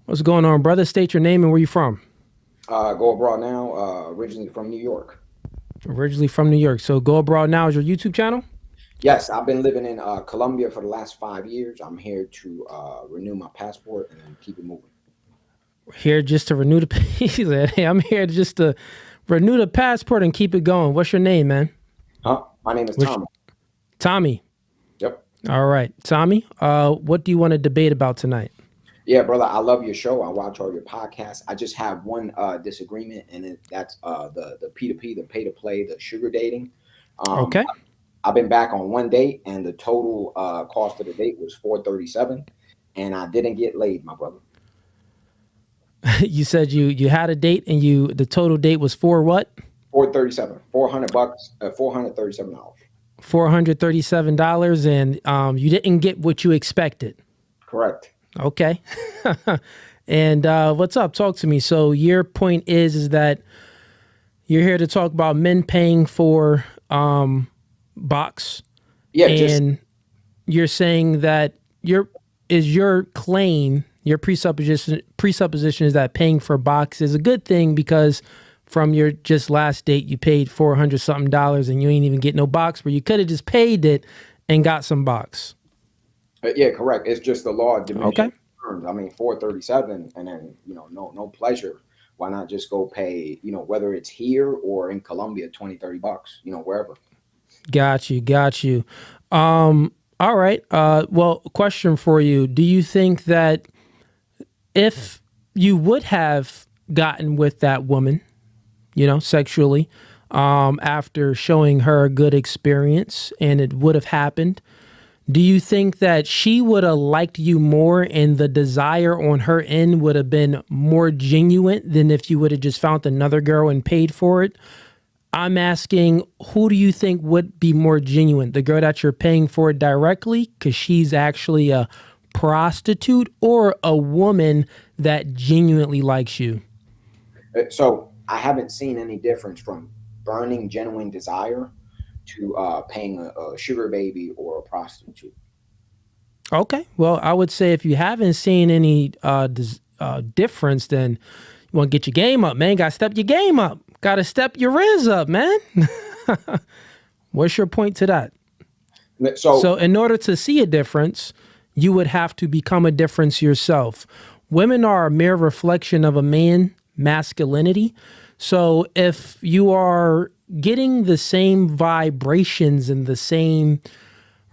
What's going on, brother? State your name and where you from. Go abroad now. Originally from New York. Originally from New York. So Go Abroad Now is your YouTube channel? Yes, I've been living in Colombia for the last 5 years. I'm here to renew my passport and then keep it moving. Here just to renew the he said, hey, I'm here just to renew the passport and keep it going. What's your name, man? Huh? My name is What's Tom. Tommy. Yep. All right. Tommy, what do you want to debate about tonight? Yeah, brother. I love your show. I watch all your podcasts. I just have one disagreement, and that's the P2P, the pay to play, the sugar dating. Um, Okay. I've been back on one date, and the total cost of the date was 437, and I didn't get laid, my brother. You said you had a date and the total date was for what? 437, $400, $437. $437 and you didn't get what you expected. Correct. Okay. And what's up? Talk to me. So your point is that you're here to talk about men paying for box, Yeah, just and you're saying that your claim, your presupposition is that paying for box is a good thing because from your just last date you paid 400 something dollars and you ain't even get no box where you could have just paid it and got some box. yeah, correct. It's just the law of Okay. diminishing returns. I mean, 437, and then no pleasure. Why not just go pay? Whether it's here or in Colombia, 20, $30. Wherever. Got you. Got you. All right. Well, question for you. Do you think that if you would have gotten with that woman, sexually, after showing her a good experience and it would have happened, do you think that she would have liked you more and the desire on her end would have been more genuine than if you would have just found another girl and paid for it? I'm asking, who do you think would be more genuine? The girl that you're paying for directly because she's actually a prostitute, or a woman that genuinely likes you? So I haven't seen any difference from burning genuine desire to paying a sugar baby or a prostitute. Okay. Well, I would say if you haven't seen any difference, then you want to get your game up, man. Got to step your game up. Got to step your riz up, man. What's your point to that? So So, in order to see a difference, you would have to become a difference yourself. Women are a mere reflection of a man masculinity. So, if you are getting the same vibrations and the same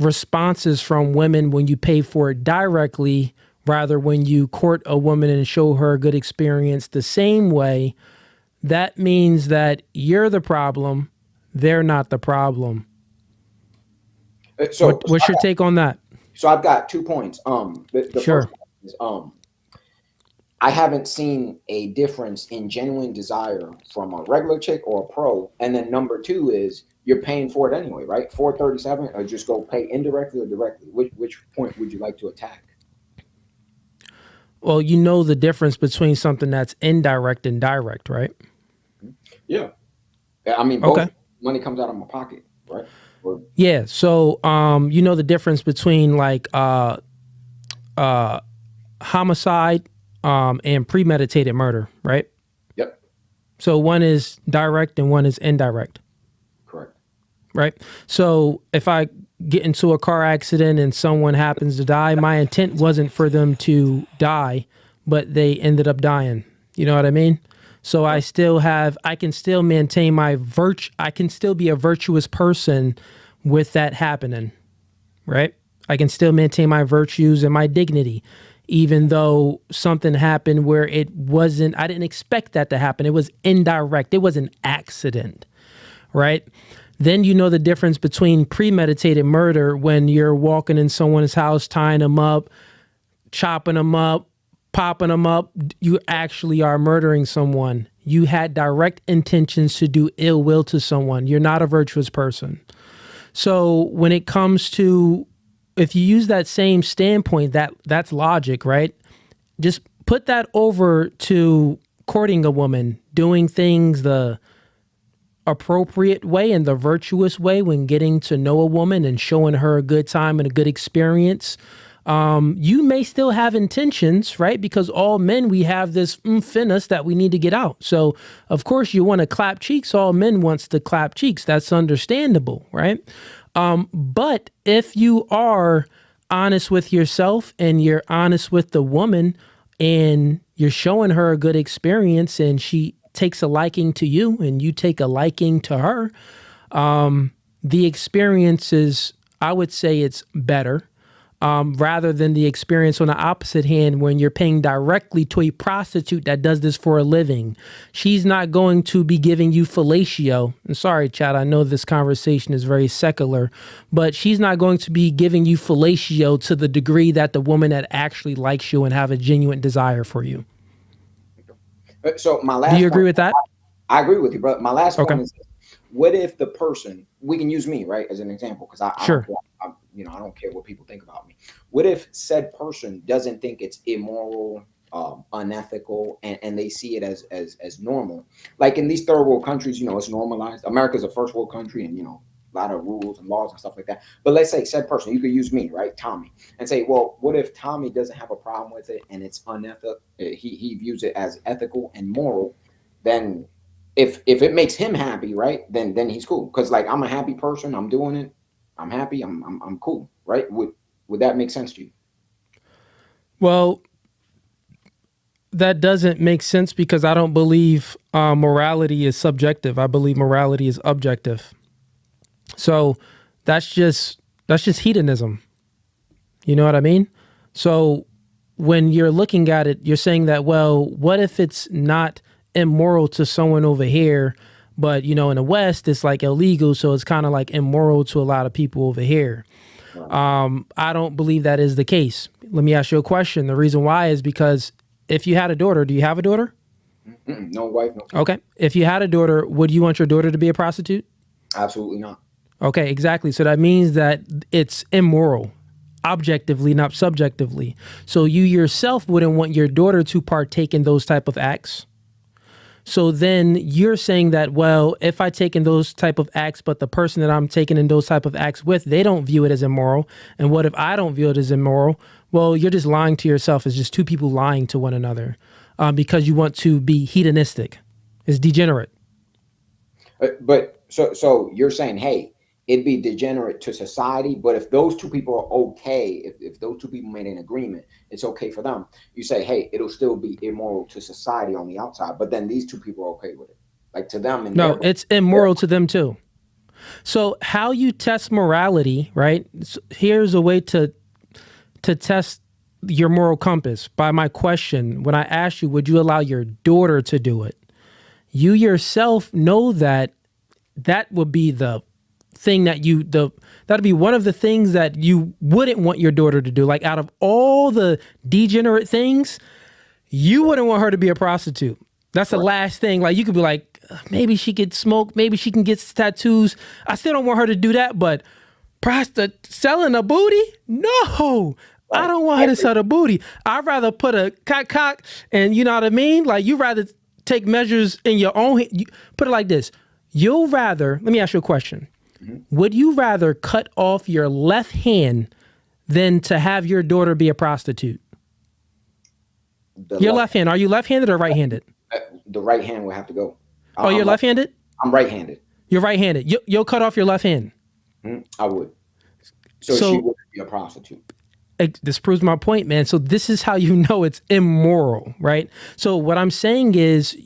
responses from women when you pay for it directly, rather when you court a woman and show her a good experience the same way, that means that you're the problem, they're not the problem. so What's your take on that? so I've got 2 points. The first Sure. one is I haven't seen a difference in genuine desire from a regular chick or a pro. And then number two is you're paying for it anyway, right? 437, or just go pay indirectly or directly. Which point would you like to attack? Well, you know the difference between something that's indirect and direct, right? Yeah. I mean, both Okay. money comes out of my pocket, right? Or, Yeah. So, you know the difference between like homicide and premeditated murder, right? yep, So one is direct and one is indirect, correct. right? So if I get into a car accident and someone happens to die, my intent wasn't for them to die, but they ended up dying. You know what I mean? So I can still maintain my I can still be a virtuous person with that happening, right? I can still maintain my virtues and my dignity, even though something happened where I didn't expect that to happen. It was indirect, it was an accident, right? Then you know the difference between premeditated murder when you're walking in someone's house, tying them up, chopping them up, popping them up. You actually are murdering someone. You had direct intentions to do ill will to someone. You're not a virtuous person. So when it comes to, if you use that same standpoint, that's logic, right? Just put that over to courting a woman, doing things the appropriate way and the virtuous way when getting to know a woman and showing her a good time and a good experience. You may still have intentions, right? Because all men, we have this in us that we need to get out. So, of course, you want to clap cheeks. All men wants to clap cheeks. That's understandable, right? But if you are honest with yourself and you're honest with the woman and you're showing her a good experience and she takes a liking to you and you take a liking to her, the experience is, I would say it's better. Rather than the experience on the opposite hand when you're paying directly to a prostitute that does this for a living. She's not going to be giving you fellatio. I'm sorry, Chad, I know this conversation is very secular, but she's not going to be giving you fellatio to the degree that the woman that actually likes you and have a genuine desire for you. So my last Do you agree point, with that? I agree with you, but my last Okay. point is, what if the person, we can use me, right, as an example, because Sure. I don't care what people think about me. What if said person doesn't think it's immoral, unethical, and they see it as normal? Like in these third world countries, it's normalized. America's a first world country, and a lot of rules and laws and stuff like that. But let's say said person, you could use me, right, Tommy, and say, well, what if Tommy doesn't have a problem with it and it's unethical? He views it as ethical and moral. Then if it makes him happy, right, then he's cool. Because like I'm a happy person, I'm doing it, I'm happy, I'm cool, right? Would that make sense to you? Well, that doesn't make sense because I don't believe morality is subjective. I believe morality is objective. So that's just hedonism. You know what I mean? So when you're looking at it, you're saying that, well, what if it's not immoral to someone over here, but in the West it's like illegal, so it's kind of like immoral to a lot of people over here. I don't believe that is the case. Let me ask you a question. The reason why is because if you had a daughter, do you have a daughter? No wife, no kid. Okay. If you had a daughter, would you want your daughter to be a prostitute? Absolutely not. Okay, exactly. So that means that it's immoral, objectively, not subjectively. So you yourself wouldn't want your daughter to partake in those type of acts. So then you're saying that, well, if I take in those type of acts, but the person that I'm taking in those type of acts with, they don't view it as immoral. And what if I don't view it as immoral? Well, you're just lying to yourself. It's just two people lying to one another because you want to be hedonistic. It's degenerate. But so you're saying, hey, it'd be degenerate to society, but if those two people are okay, if those two people made an agreement, it's okay for them. You say, hey, it'll still be immoral to society on the outside, but then these two people are okay with it. Like to them and No, it's immoral to them too. So how you test morality, right? Here's a way to test your moral compass by my question. When I asked you, would you allow your daughter to do it? You yourself know that would be the thing that'd be one of the things that you wouldn't want your daughter to do. Like out of all the degenerate things, you wouldn't want her to be a prostitute. That's the last thing. Like you could be like, maybe she could smoke, maybe she can get tattoos. I still don't want her to do that, but selling a booty? No. I don't want her to sell the booty. I'd rather put a cock and you know what I mean? Like you rather take measures in your own, put it like this. Let me ask you a question. Mm-hmm. Would you rather cut off your left hand than to have your daughter be a prostitute? Your left hand. Are you left-handed or right-handed? The right hand would have to go. Oh, you're left-handed? I'm right-handed. You're right-handed. You'll cut off your left hand. I would. So she would be a prostitute. This proves my point, man. So this is how you know it's immoral, right? So what I'm saying is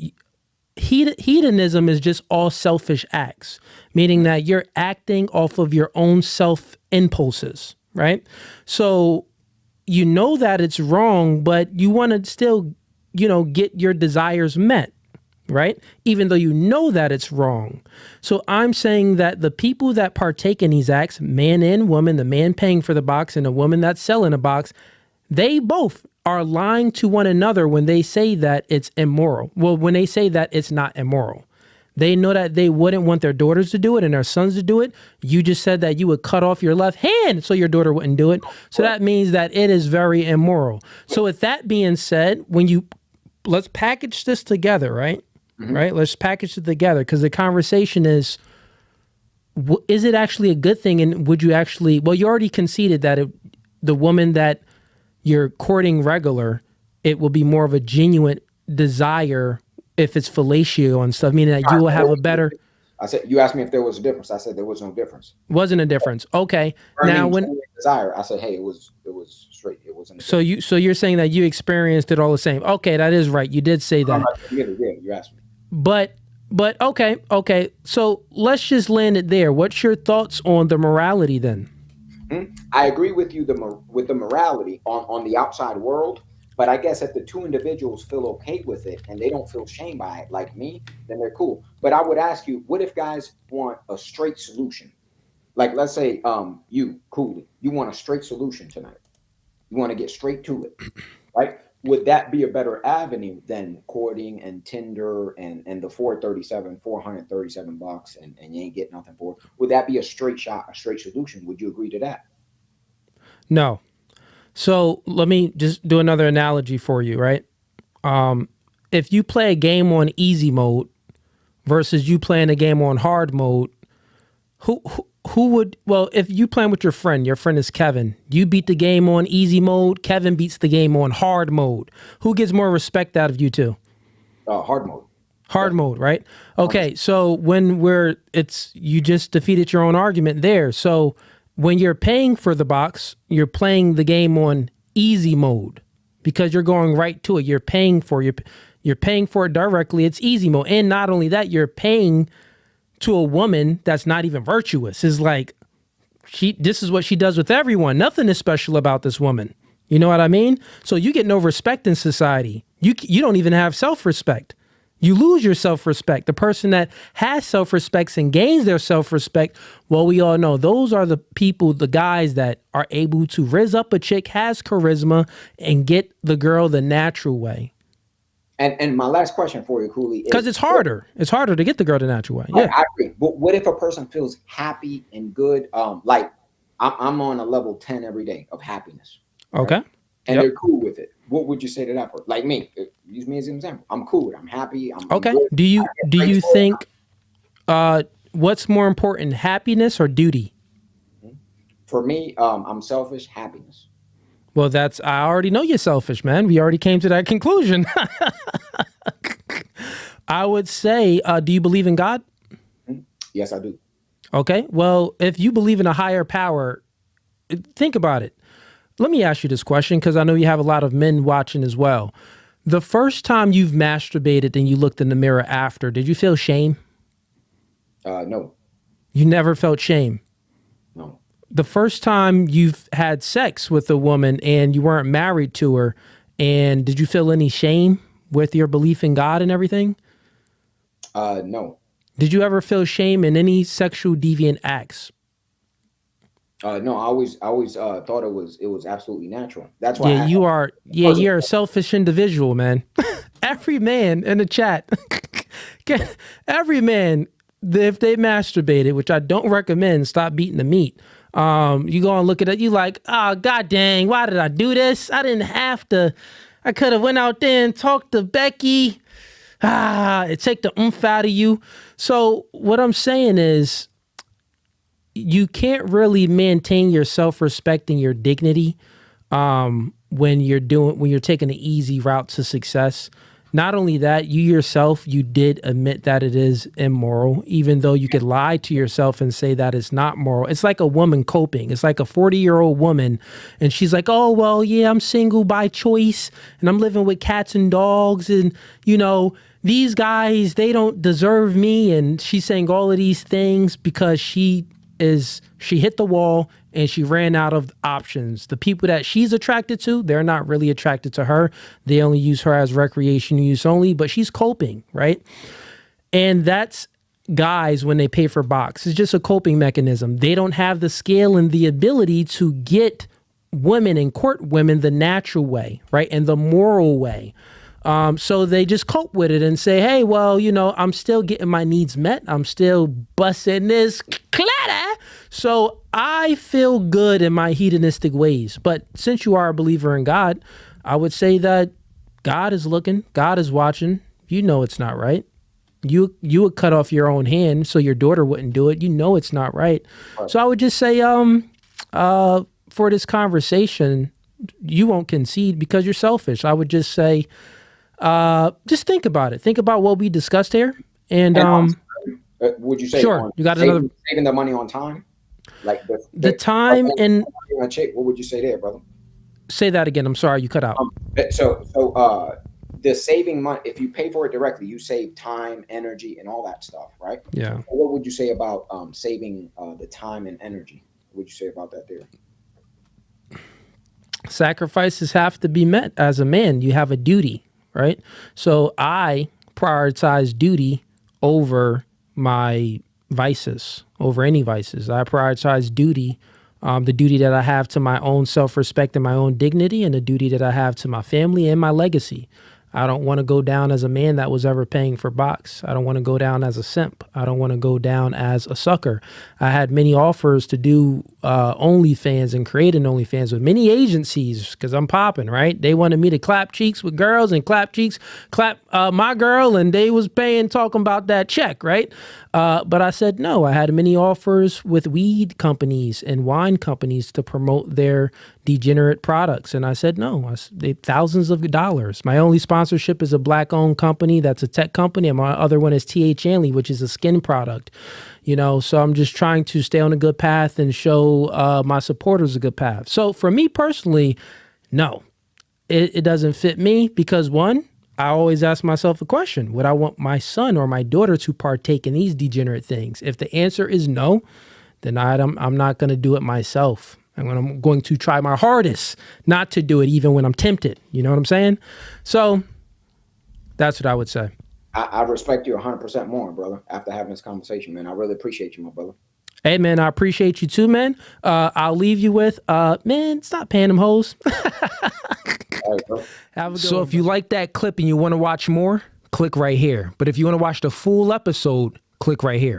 hedonism is just all selfish acts, meaning that you're acting off of your own self impulses, right? So you know that it's wrong, but you want to still, get your desires met, right? Even though you know that it's wrong. So I'm saying that the people that partake in these acts, man and woman, the man paying for the box and the woman that's selling a box, they both are lying to one another when they say that it's immoral. Well, when they say that it's not immoral. They know that they wouldn't want their daughters to do it and their sons to do it. You just said that you would cut off your left hand so your daughter wouldn't do it. So that means that it is very immoral. So with that being said, let's package this together, right? Mm-hmm. Right? Let's package it together because the conversation is it actually a good thing? And would you actually, well, you already conceded that the woman that you're courting regular, it will be more of a genuine desire if it's fellatio and stuff, meaning that you will have a better. I said, you asked me if there was a difference. I said there was no difference. Wasn't a difference. Okay. Now when desire, I said, hey, it was straight. It wasn't. So you're saying that you experienced it all the same. Okay, that is right. You did say that. Yeah, you asked me. But okay. So let's just land it there. What's your thoughts on the morality then? I agree with you with the morality on the outside world. But I guess if the two individuals feel okay with it and they don't feel shame by it, like me, then they're cool. But I would ask you, what if guys want a straight solution? Like, let's say you, Cooley, you want a straight solution tonight. You want to get straight to it, right? Would that be a better avenue than courting and Tinder and the $437 and you ain't getting nothing for it? Would that be a straight shot, a straight solution? Would you agree to that? No. So let me just do another analogy for you, right? If you play a game on easy mode versus you playing a game on hard mode, who would, well, if you playing with your friend is Kevin, you beat the game on easy mode, Kevin beats the game on hard mode. Who gets more respect out of you two? Hard mode. Hard mode, right? Okay, so you just defeated your own argument there. So when you're paying for the box, you're playing the game on easy mode because you're going right to it. You're paying for it directly. It's easy mode. And not only that, you're paying to a woman that's not even virtuous. Is like, this is what she does with everyone. Nothing is special about this woman. You know what I mean? So you get no respect in society. You don't even have self-respect. You lose your self-respect. The person that has self-respect and gains their self-respect, well, we all know those are the people, the guys that are able to rizz up a chick, has charisma, and get the girl the natural way. And my last question for you, Cooley, because it's harder. It's harder to get the girl the natural way. Yeah, I agree. But what if a person feels happy and good? Like I'm on a level 10 every day of happiness. Okay. Right? And they're cool with it. What would you say to that person? Like me, use me as an example. I'm cool with it. I'm happy. I'm okay. Good. Do you think what's more important, happiness or duty? For me, I'm selfish. Happiness. Well, I already know you're selfish, man. We already came to that conclusion. I would say, do you believe in God? Yes, I do. Okay. Well, if you believe in a higher power, think about it. Let me ask you this question, because I know you have a lot of men watching as well. The first time you've masturbated and you looked in the mirror after, did you feel shame? No. You never felt shame? No. The first time you've had sex with a woman and you weren't married to her, and did you feel any shame with your belief in God and everything? No. Did you ever feel shame in any sexual deviant acts? No, I always thought it was absolutely natural. That's why. You're a selfish individual, man. Every man in the chat, every man, if they masturbated, which I don't recommend, stop beating the meat. You go and look at it, you like, oh, god dang, why did I do this? I didn't have to. I could have went out there and talked to Becky. It take the oomph out of you. So what I'm saying is, you can't really maintain your self-respect and your dignity when you're taking the easy route to success. Not only that, you yourself, you did admit that it is immoral, even though you could lie to yourself and say that it's not moral. It's like a woman coping. It's like a 40-year-old woman, and she's like, oh, well, yeah, I'm single by choice, and I'm living with cats and dogs, and, these guys, they don't deserve me, and she's saying all of these things because she hit the wall and she ran out of options. The people that she's attracted to, they're not really attracted to her. They only use her as recreation use only, but she's coping, right? And that's guys when they pay for box. It's just a coping mechanism. They don't have the skill and the ability to get women and court women the natural way, right? And the moral way. So they just cope with it and say, hey, well, I'm still getting my needs met. I'm still busting this clatter. So I feel good in my hedonistic ways. But since you are a believer in God, I would say that God is looking, God is watching. It's not right. You would cut off your own hand so your daughter wouldn't do it. It's not right. So I would just say, for this conversation, you won't concede because you're selfish. I would just say, just think about it. Think about what we discussed here. And would you say sure, on you got saving the money on time? Like the time and a chick, what would you say there, brother? Say that again. I'm sorry, you cut out. The saving money, if you pay for it directly, you save time, energy, and all that stuff, right? Yeah. So what would you say about saving the time and energy? What would you say about that there? Sacrifices have to be met as a man. You have a duty, right? So I prioritize duty over my vices, over any vices. I prioritize duty, the duty that I have to my own self-respect and my own dignity, and the duty that I have to my family and my legacy. I don't want to go down as a man that was ever paying for box. I don't want to go down as a simp. I don't want to go down as a sucker. I had many offers to do OnlyFans and create an OnlyFans with many agencies because I'm popping, right? They wanted me to clap cheeks with girls and clap my girl, and they was talking about that check, right? But I said no. I had many offers with weed companies and wine companies to promote their degenerate products. And I said no. They thousands of dollars. My only sponsorship is a black-owned company that's a tech company, and my other one is TH Hanley, which is a skin product. So I'm just trying to stay on a good path and show my supporters a good path. So for me personally, no, it doesn't fit me because one, I always ask myself a question. Would I want my son or my daughter to partake in these degenerate things? If the answer is no, then I'm not going to do it myself. And I'm going to try my hardest not to do it even when I'm tempted. You know what I'm saying? So that's what I would say. I respect you 100% more, brother, after having this conversation, man. I really appreciate you, my brother. Hey, man, I appreciate you too, man. I'll leave you with, man, stop paying them hoes. All right, bro. So if you like that clip and you want to watch more, click right here. But if you want to watch the full episode, click right here.